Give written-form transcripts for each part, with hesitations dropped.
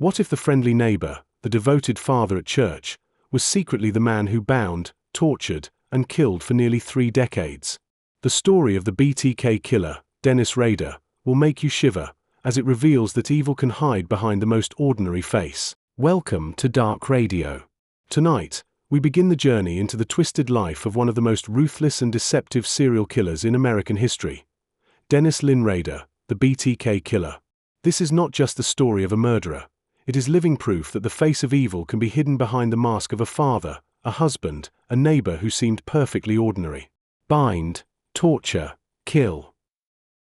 What if the friendly neighbor, the devoted father at church, was secretly the man who bound, tortured, and killed for nearly 3 decades? The story of the BTK killer, Dennis Rader, will make you shiver, as it reveals that evil can hide behind the most ordinary face. Welcome to Dark Radio. Tonight, we begin the journey into the twisted life of one of the most ruthless and deceptive serial killers in American history, Dennis Lynn Rader, the BTK killer. This is not just the story of a murderer. It is living proof that the face of evil can be hidden behind the mask of a father, a husband, a neighbor who seemed perfectly ordinary. Bind, torture, kill.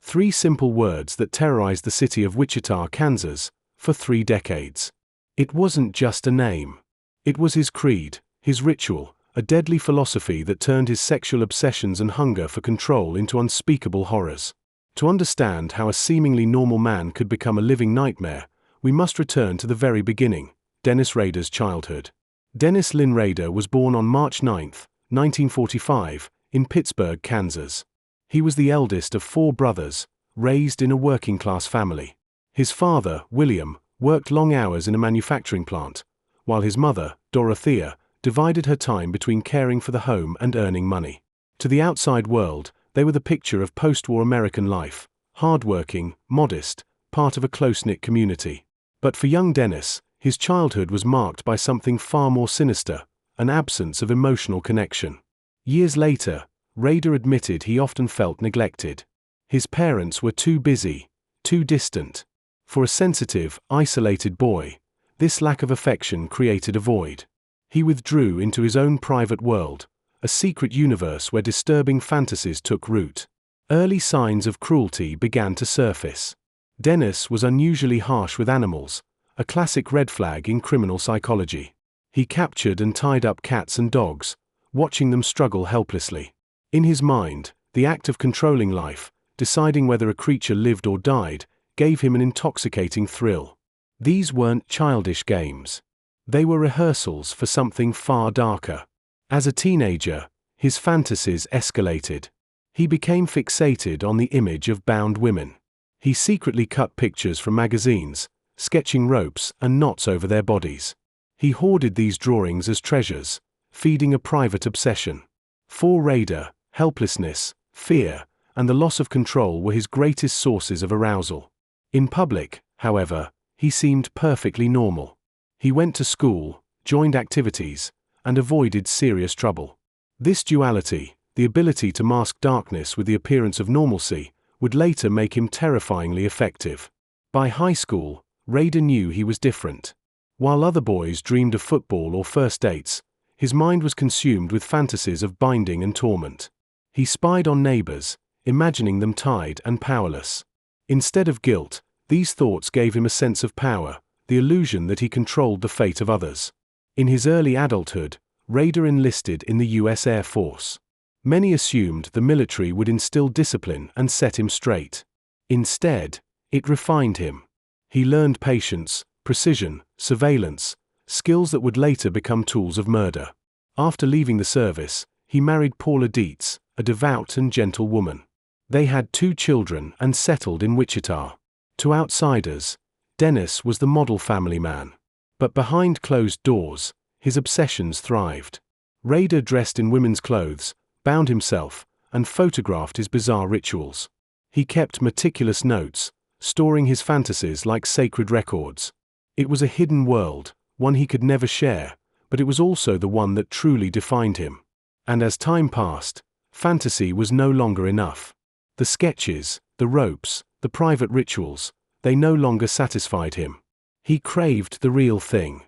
3 simple words that terrorized the city of Wichita, Kansas, for 3 decades. It wasn't just a name. It was his creed, his ritual, a deadly philosophy that turned his sexual obsessions and hunger for control into unspeakable horrors. To understand how a seemingly normal man could become a living nightmare, we must return to the very beginning, Dennis Rader's childhood. Dennis Lynn Rader was born on March 9, 1945, in Pittsburgh, Kansas. He was the eldest of 4 brothers, raised in a working-class family. His father, William, worked long hours in a manufacturing plant, while his mother, Dorothea, divided her time between caring for the home and earning money. To the outside world, they were the picture of post-war American life, hard-working, modest, part of a close-knit community. But for young Dennis, his childhood was marked by something far more sinister, an absence of emotional connection. Years later, Rader admitted he often felt neglected. His parents were too busy, too distant. For a sensitive, isolated boy, this lack of affection created a void. He withdrew into his own private world, a secret universe where disturbing fantasies took root. Early signs of cruelty began to surface. Dennis was unusually harsh with animals, a classic red flag in criminal psychology. He captured and tied up cats and dogs, watching them struggle helplessly. In his mind, the act of controlling life, deciding whether a creature lived or died, gave him an intoxicating thrill. These weren't childish games. They were rehearsals for something far darker. As a teenager, his fantasies escalated. He became fixated on the image of bound women. He secretly cut pictures from magazines, sketching ropes and knots over their bodies. He hoarded these drawings as treasures, feeding a private obsession. For Rader, helplessness, fear, and the loss of control were his greatest sources of arousal. In public, however, he seemed perfectly normal. He went to school, joined activities, and avoided serious trouble. This duality, the ability to mask darkness with the appearance of normalcy, would later make him terrifyingly effective. By high school, Rader knew he was different. While other boys dreamed of football or first dates, his mind was consumed with fantasies of binding and torment. He spied on neighbors, imagining them tied and powerless. Instead of guilt, these thoughts gave him a sense of power, the illusion that he controlled the fate of others. In his early adulthood, Rader enlisted in the U.S. Air Force. Many assumed the military would instill discipline and set him straight. Instead, it refined him. He learned patience, precision, surveillance, skills that would later become tools of murder. After leaving the service, he married Paula Dietz, a devout and gentle woman. They had 2 children and settled in Wichita. To outsiders, Dennis was the model family man. But behind closed doors, his obsessions thrived. Rader dressed in women's clothes, bound himself, and photographed his bizarre rituals. He kept meticulous notes, storing his fantasies like sacred records. It was a hidden world, one he could never share, but it was also the one that truly defined him. And as time passed, fantasy was no longer enough. The sketches, the ropes, the private rituals, they no longer satisfied him. He craved the real thing.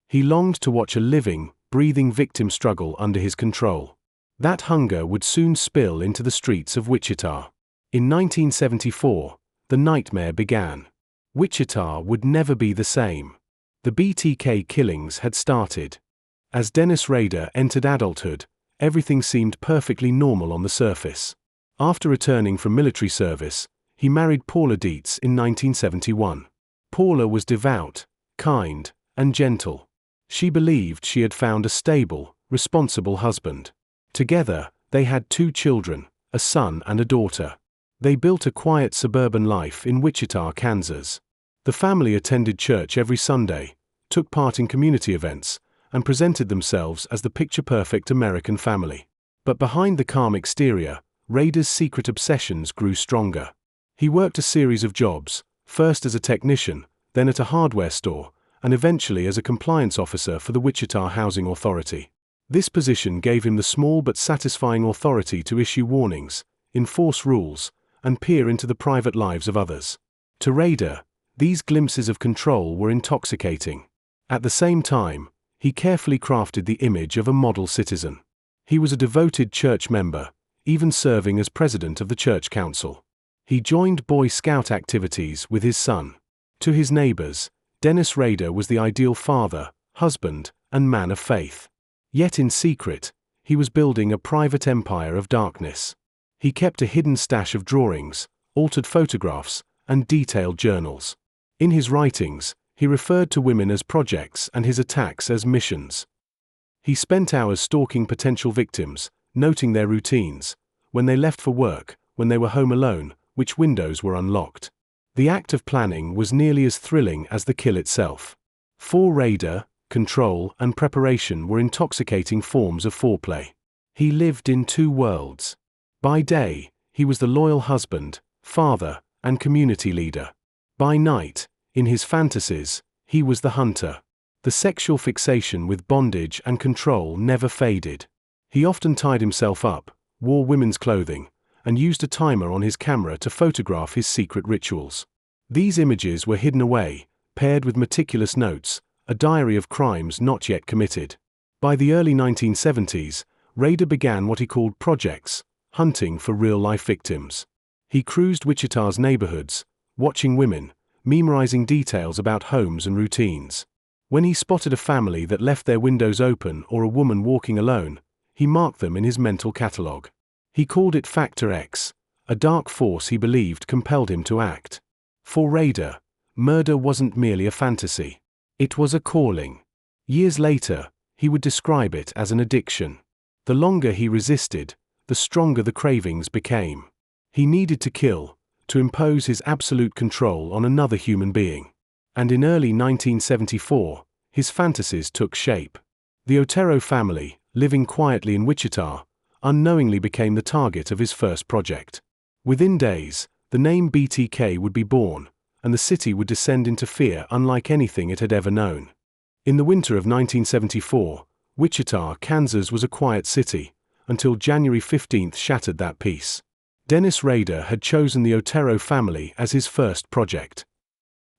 He longed to watch a living, breathing victim struggle under his control. That hunger would soon spill into the streets of Wichita. In 1974, the nightmare began. Wichita would never be the same. The BTK killings had started. As Dennis Rader entered adulthood, everything seemed perfectly normal on the surface. After returning from military service, he married Paula Dietz in 1971. Paula was devout, kind, and gentle. She believed she had found a stable, responsible husband. Together, they had 2 children, a son and a daughter. They built a quiet suburban life in Wichita, Kansas. The family attended church every Sunday, took part in community events, and presented themselves as the picture-perfect American family. But behind the calm exterior, Rader's secret obsessions grew stronger. He worked a series of jobs, first as a technician, then at a hardware store, and eventually as a compliance officer for the Wichita Housing Authority. This position gave him the small but satisfying authority to issue warnings, enforce rules, and peer into the private lives of others. To Rader, these glimpses of control were intoxicating. At the same time, he carefully crafted the image of a model citizen. He was a devoted church member, even serving as president of the church council. He joined Boy Scout activities with his son. To his neighbors, Dennis Rader was the ideal father, husband, and man of faith. Yet in secret, he was building a private empire of darkness. He kept a hidden stash of drawings, altered photographs, and detailed journals. In his writings, he referred to women as projects and his attacks as missions. He spent hours stalking potential victims, noting their routines, when they left for work, when they were home alone, which windows were unlocked. The act of planning was nearly as thrilling as the kill itself. For Rader, control and preparation were intoxicating forms of foreplay. He lived in two worlds. By day, he was the loyal husband, father, and community leader. By night, in his fantasies, he was the hunter. The sexual fixation with bondage and control never faded. He often tied himself up, wore women's clothing, and used a timer on his camera to photograph his secret rituals. These images were hidden away, paired with meticulous notes, a diary of crimes not yet committed. By the early 1970s, Rader began what he called projects, hunting for real-life victims. He cruised Wichita's neighborhoods, watching women, memorizing details about homes and routines. When he spotted a family that left their windows open or a woman walking alone, he marked them in his mental catalog. He called it Factor X, a dark force he believed compelled him to act. For Rader, murder wasn't merely a fantasy. It was a calling. Years later, he would describe it as an addiction. The longer he resisted, the stronger the cravings became. He needed to kill, to impose his absolute control on another human being. And in early 1974, his fantasies took shape. The Otero family, living quietly in Wichita, unknowingly became the target of his first project. Within days, the name BTK would be born, and the city would descend into fear unlike anything it had ever known. In the winter of 1974, Wichita, Kansas was a quiet city, until January 15th shattered that peace. Dennis Rader had chosen the Otero family as his first project.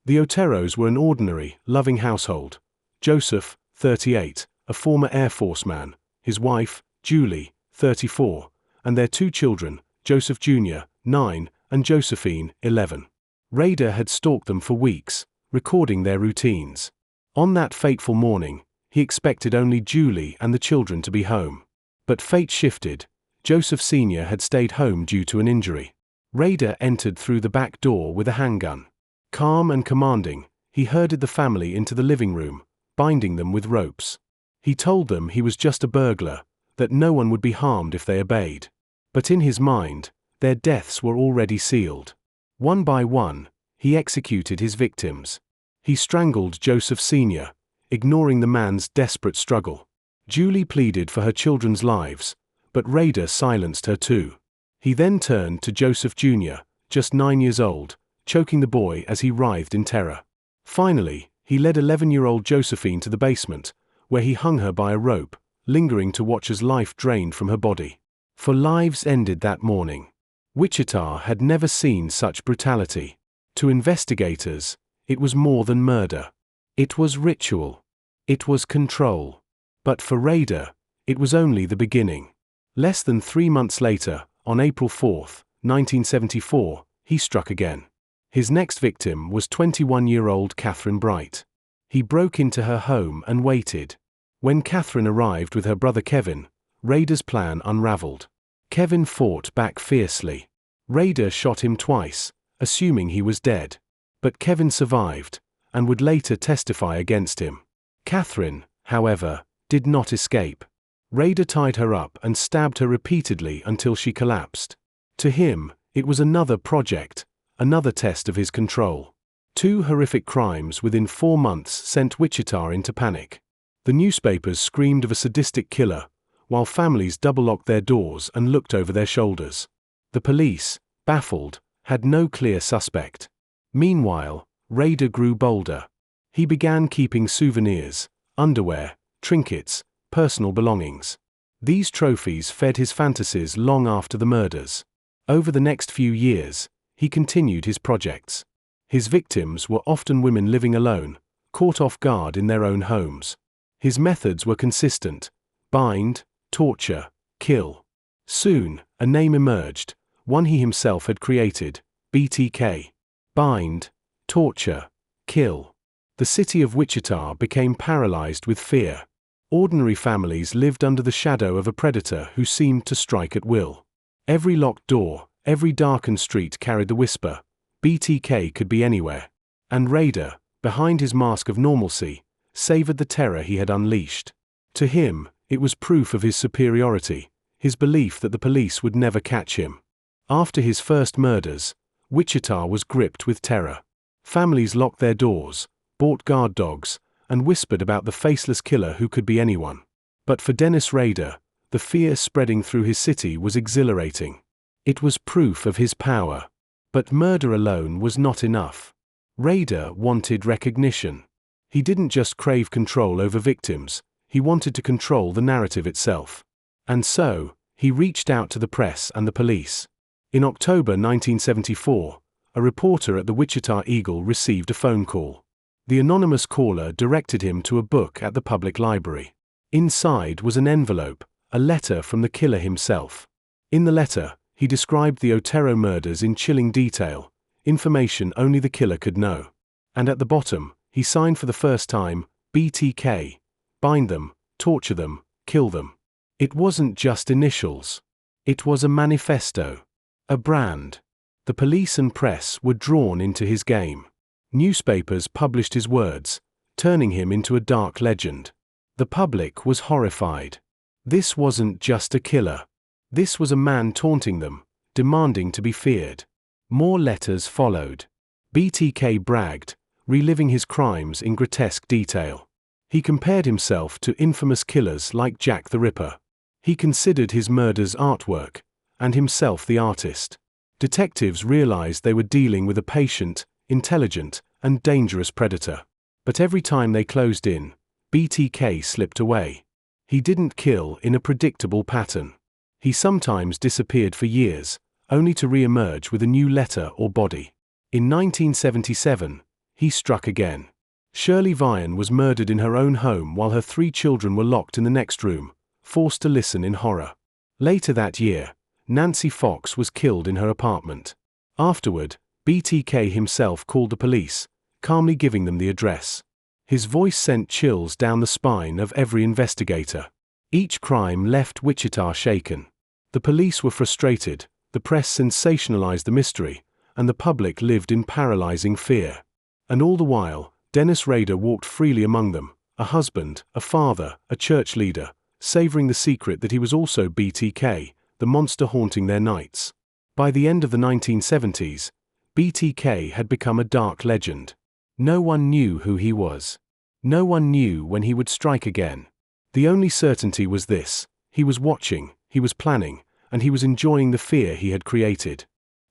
The Oteros were an ordinary, loving household. Joseph, 38, a former Air Force man, his wife, Julie, 34, and their two children, Joseph Jr., 9, and Josephine, 11. Rader had stalked them for weeks, recording their routines. On that fateful morning, he expected only Julie and the children to be home. But fate shifted. Joseph Sr. had stayed home due to an injury. Rader entered through the back door with a handgun. Calm and commanding, he herded the family into the living room, binding them with ropes. He told them he was just a burglar, that no one would be harmed if they obeyed. But in his mind, their deaths were already sealed. One by one, he executed his victims. He strangled Joseph Sr., ignoring the man's desperate struggle. Julie pleaded for her children's lives, but Rader silenced her too. He then turned to Joseph Jr., just 9 years old, choking the boy as he writhed in terror. Finally, he led 11-year-old Josephine to the basement, where he hung her by a rope, lingering to watch as life drained from her body. For lives ended that morning. Wichita had never seen such brutality. To investigators, it was more than murder. It was ritual. It was control. But for Rader, it was only the beginning. Less than 3 months later, on April 4, 1974, he struck again. His next victim was 21-year-old Catherine Bright. He broke into her home and waited. When Catherine arrived with her brother Kevin, Rader's plan unraveled. Kevin fought back fiercely. Rader shot him twice, assuming he was dead. But Kevin survived, and would later testify against him. Catherine, however, did not escape. Rader tied her up and stabbed her repeatedly until she collapsed. To him, it was another project, another test of his control. Two horrific crimes within 4 months sent Wichita into panic. The newspapers screamed of a sadistic killer, while families double-locked their doors and looked over their shoulders. The police, baffled, had no clear suspect. Meanwhile, Rader grew bolder. He began keeping souvenirs, underwear, trinkets, personal belongings. These trophies fed his fantasies long after the murders. Over the next few years, he continued his projects. His victims were often women living alone, caught off guard in their own homes. His methods were consistent: bind, torture, kill. Soon, a name emerged, one he himself had created: BTK. Bind, torture, kill. The city of Wichita became paralyzed with fear. Ordinary families lived under the shadow of a predator who seemed to strike at will. Every locked door, every darkened street carried the whisper: BTK could be anywhere. And Rader, behind his mask of normalcy, savored the terror he had unleashed. To him, it was proof of his superiority, his belief that the police would never catch him. After his first murders, Wichita was gripped with terror. Families locked their doors, bought guard dogs, and whispered about the faceless killer who could be anyone. But for Dennis Rader, the fear spreading through his city was exhilarating. It was proof of his power. But murder alone was not enough. Rader wanted recognition. He didn't just crave control over victims, he wanted to control the narrative itself. And so, he reached out to the press and the police. In October 1974, a reporter at the Wichita Eagle received a phone call. The anonymous caller directed him to a book at the public library. Inside was an envelope, a letter from the killer himself. In the letter, he described the Otero murders in chilling detail, information only the killer could know. And at the bottom, he signed for the first time, BTK. Bind them, torture them, kill them. It wasn't just initials. It was a manifesto. A brand. The police and press were drawn into his game. Newspapers published his words, turning him into a dark legend. The public was horrified. This wasn't just a killer. This was a man taunting them, demanding to be feared. More letters followed. BTK bragged, reliving his crimes in grotesque detail. He compared himself to infamous killers like Jack the Ripper. He considered his murders artwork, and himself the artist. Detectives realized they were dealing with a patient, intelligent, and dangerous predator. But every time they closed in, BTK slipped away. He didn't kill in a predictable pattern. He sometimes disappeared for years, only to re-emerge with a new letter or body. In 1977, he struck again. Shirley Vian was murdered in her own home while her 3 children were locked in the next room, forced to listen in horror. Later that year, Nancy Fox was killed in her apartment. Afterward, BTK himself called the police, calmly giving them the address. His voice sent chills down the spine of every investigator. Each crime left Wichita shaken. The police were frustrated, the press sensationalized the mystery, and the public lived in paralyzing fear. And all the while, Dennis Rader walked freely among them, a husband, a father, a church leader, savoring the secret that he was also BTK, the monster haunting their nights. By the end of the 1970s, BTK had become a dark legend. No one knew who he was. No one knew when he would strike again. The only certainty was this: he was watching, he was planning, and he was enjoying the fear he had created.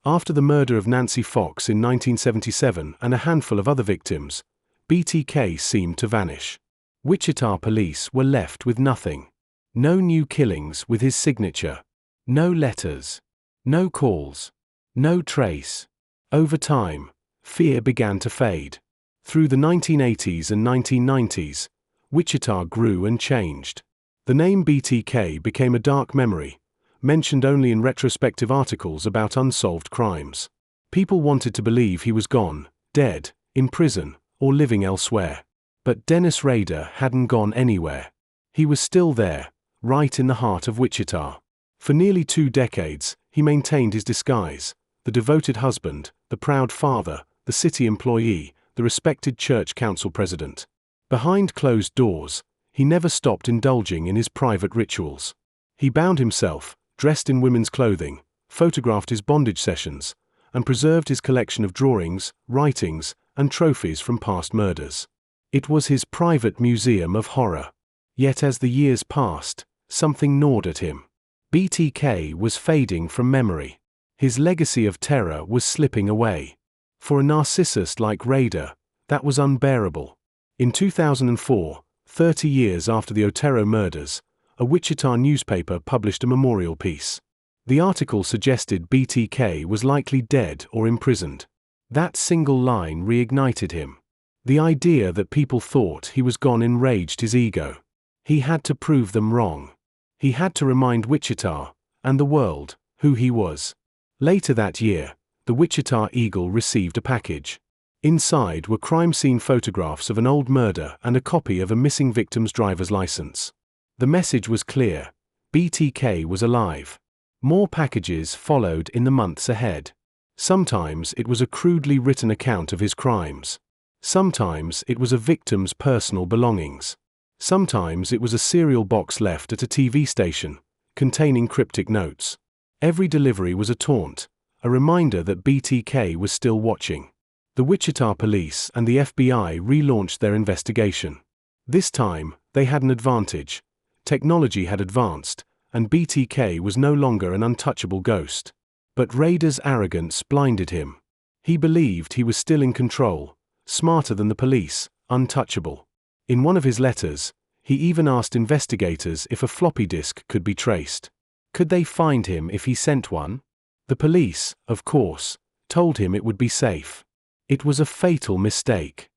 After the murder of Nancy Fox in 1977 and a handful of other victims, BTK seemed to vanish. Wichita police were left with nothing. No new killings with his signature. No letters. No calls. No trace. Over time, fear began to fade. Through the 1980s and 1990s, Wichita grew and changed. The name BTK became a dark memory, mentioned only in retrospective articles about unsolved crimes. People wanted to believe he was gone, dead, in prison, or living elsewhere. But Dennis Rader hadn't gone anywhere. He was still there, right in the heart of Wichita. For nearly 2 decades, he maintained his disguise: the devoted husband, the proud father, the city employee, the respected church council president. Behind closed doors, he never stopped indulging in his private rituals. He bound himself, dressed in women's clothing, photographed his bondage sessions, and preserved his collection of drawings, writings, and trophies from past murders. It was his private museum of horror. Yet as the years passed, something gnawed at him. BTK was fading from memory. His legacy of terror was slipping away. For a narcissist like Rader, that was unbearable. In 2004, 30 years after the Otero murders, a Wichita newspaper published a memorial piece. The article suggested BTK was likely dead or imprisoned. That single line reignited him. The idea that people thought he was gone enraged his ego. He had to prove them wrong. He had to remind Wichita, and the world, who he was. Later that year, the Wichita Eagle received a package. Inside were crime scene photographs of an old murder and a copy of a missing victim's driver's license. The message was clear: BTK was alive. More packages followed in the months ahead. Sometimes it was a crudely written account of his crimes. Sometimes it was a victim's personal belongings. Sometimes it was a cereal box left at a TV station, containing cryptic notes. Every delivery was a taunt, a reminder that BTK was still watching. The Wichita police and the FBI relaunched their investigation. This time, they had an advantage. Technology had advanced, and BTK was no longer an untouchable ghost. But Rader's arrogance blinded him. He believed he was still in control, smarter than the police, untouchable. In one of his letters, he even asked investigators if a floppy disk could be traced. Could they find him if he sent one? The police, of course, told him it would be safe. It was a fatal mistake.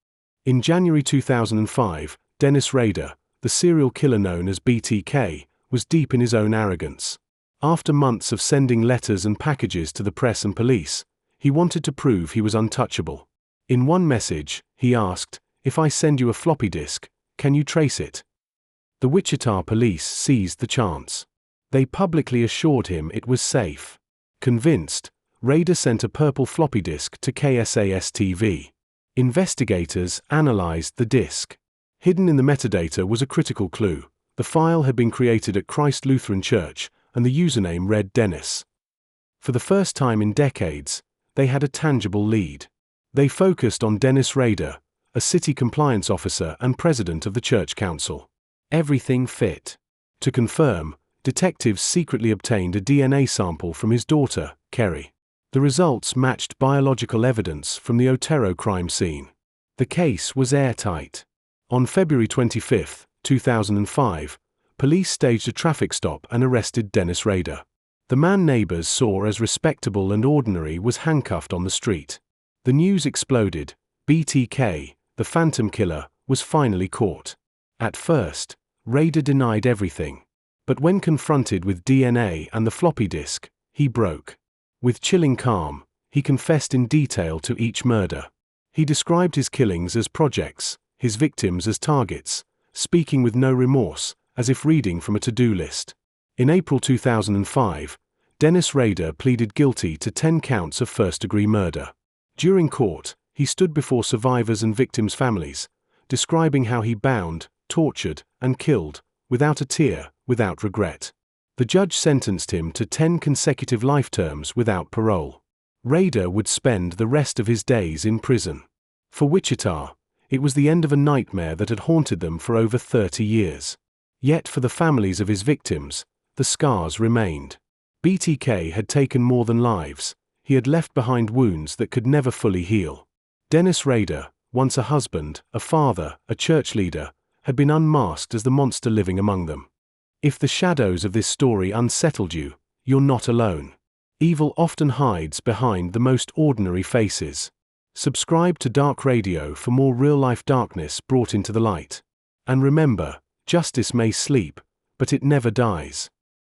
In January 2005, Dennis Rader, the serial killer known as BTK, was deep in his own arrogance. After months of sending letters and packages to the press and police, he wanted to prove he was untouchable. In one message, he asked, "If I send you a floppy disk, can you trace it?" The Wichita police seized the chance. They publicly assured him it was safe. Convinced, Rader sent a purple floppy disk to KSAS-TV. Investigators analyzed the disk. Hidden in the metadata was a critical clue. The file had been created at Christ Lutheran Church, and the username read Dennis. For the first time in decades, they had a tangible lead. They focused on Dennis Rader, a city compliance officer and president of the church council. Everything fit. To confirm, detectives secretly obtained a DNA sample from his daughter, Kerry. The results matched biological evidence from the Otero crime scene. The case was airtight. On February 25, 2005, police staged a traffic stop and arrested Dennis Rader. The man neighbors saw as respectable and ordinary was handcuffed on the street. The news exploded. BTK, the phantom killer, was finally caught. At first, Rader denied everything. But when confronted with DNA and the floppy disk, he broke. With chilling calm, he confessed in detail to each murder. He described his killings as projects, his victims as targets, speaking with no remorse, as if reading from a to-do list. In April 2005, Dennis Rader pleaded guilty to 10 counts of first-degree murder. During court, he stood before survivors and victims' families, describing how he bound, tortured, and killed, without a tear, without regret. The judge sentenced him to 10 consecutive life terms without parole. Rader would spend the rest of his days in prison. For Wichita, it was the end of a nightmare that had haunted them for over 30 years. Yet for the families of his victims, the scars remained. BTK had taken more than lives. He had left behind wounds that could never fully heal. Dennis Rader, once a husband, a father, a church leader, had been unmasked as the monster living among them. If the shadows of this story unsettled you, you're not alone. Evil often hides behind the most ordinary faces. Subscribe to Dark Radio for more real-life darkness brought into the light. And remember, justice may sleep, but it never dies.